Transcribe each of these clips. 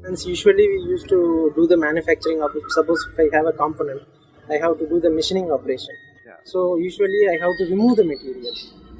And usually we used to do the manufacturing of it. Suppose if I have a component, I have to do the machining operation. Yeah. So usually I have to remove the material.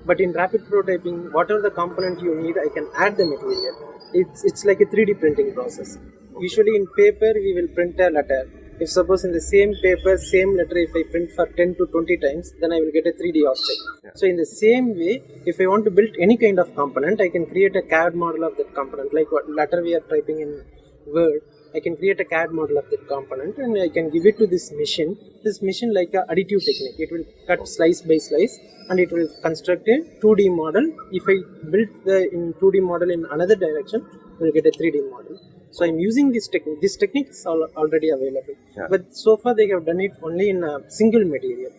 But in rapid prototyping, whatever the component you need, I can add the material. It's like a 3D printing process. Usually in paper, we will print a letter. If suppose in the same paper, same letter, if I print for 10 to 20 times, then I will get a 3D object. Yeah. So in the same way, if I want to build any kind of component, I can create a CAD model of that component. Like what letter we are typing in Word, I can create a CAD model of that component and I can give it to this machine. This machine, like a additive technique, it will cut slice by slice and it will construct a 2D model. If I build the in 2D model in another direction, we will get a 3D model. So I'm using this technique. This technique is already available, Yeah. but so far they have done it only in a single material.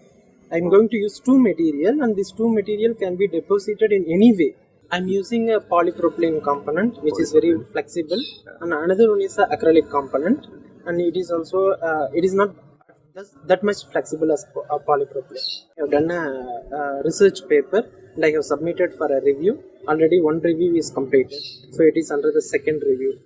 I'm going to use two material, and this two material can be deposited in any way. I'm using a polypropylene component, which is very flexible, and another one is a acrylic component, and it is also it is not that much flexible as polypropylene. I have done a research paper, and I have submitted for a review. Already one review is completed, so it is under the second review.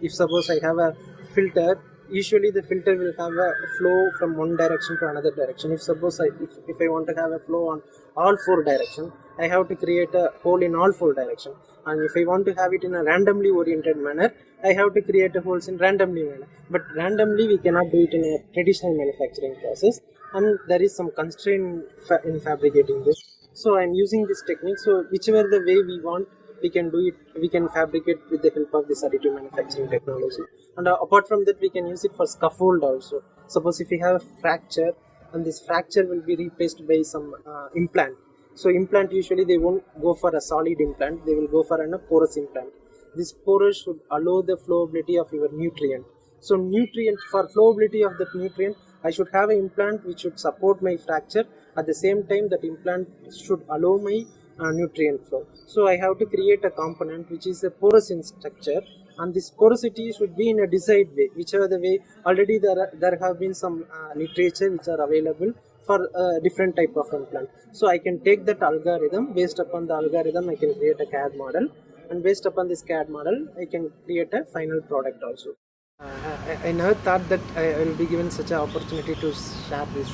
If suppose I have a filter, usually the filter will have a flow from one direction to another direction. If suppose if I want to have a flow on all four directions, I have to create a hole in all four directions. And if I want to have it in a randomly oriented manner, I have to create a holes in randomly manner. But randomly we cannot do it in a traditional manufacturing process, and there is some constraint in fabricating this. So I'm using this technique. So whichever the way we want, we can do it. We can fabricate with the help of this additive manufacturing technology. And apart from that, we can use it for scaffold also. Suppose if we have a fracture, and this fracture will be replaced by some implant. So implant, usually they won't go for a solid implant, they will go for a porous implant. This porous should allow the flowability of your nutrient. So nutrient, for flowability of that nutrient, I should have an implant which should support my fracture. At the same time, that implant should allow my nutrient flow. So I have to create a component which is a porous in structure, and this porosity should be in a desired way. Whichever the way, already there have been some literature which are available for different type of implant. So I can take that algorithm. Based upon the algorithm, I can create a CAD model, and based upon this CAD model, I can create a final product also. I never thought that I will be given such an opportunity to share this.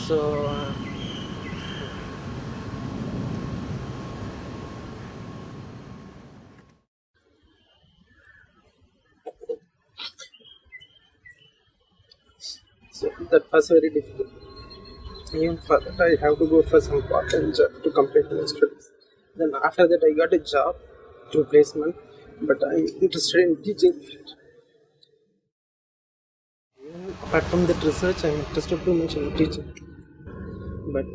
So so that was very difficult. Even for that, I have to go for some part-time job to complete my studies. Then after that, I got a job through placement, but I'm interested in teaching field. Even apart from that research, I'm interested too much in teaching. But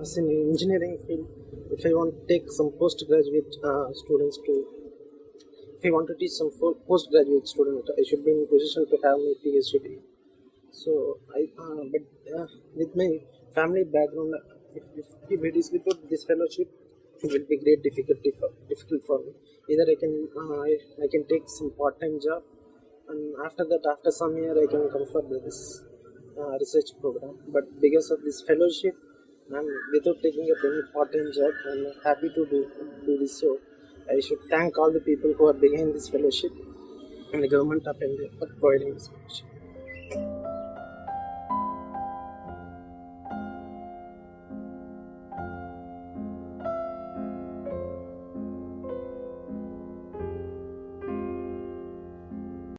as in engineering field, if I want to take some postgraduate students to, if I want to teach some postgraduate student, I should be in position to have my PhD degree. So with my family background, if it is without this fellowship, it will be great difficult for me. Either I can take some part-time job, and after that, after some year, I can come for this research program. But because of this fellowship, and without taking up any part-time job, I'm happy to do this. So I should thank all the people who are behind this fellowship and the government of India for providing this fellowship.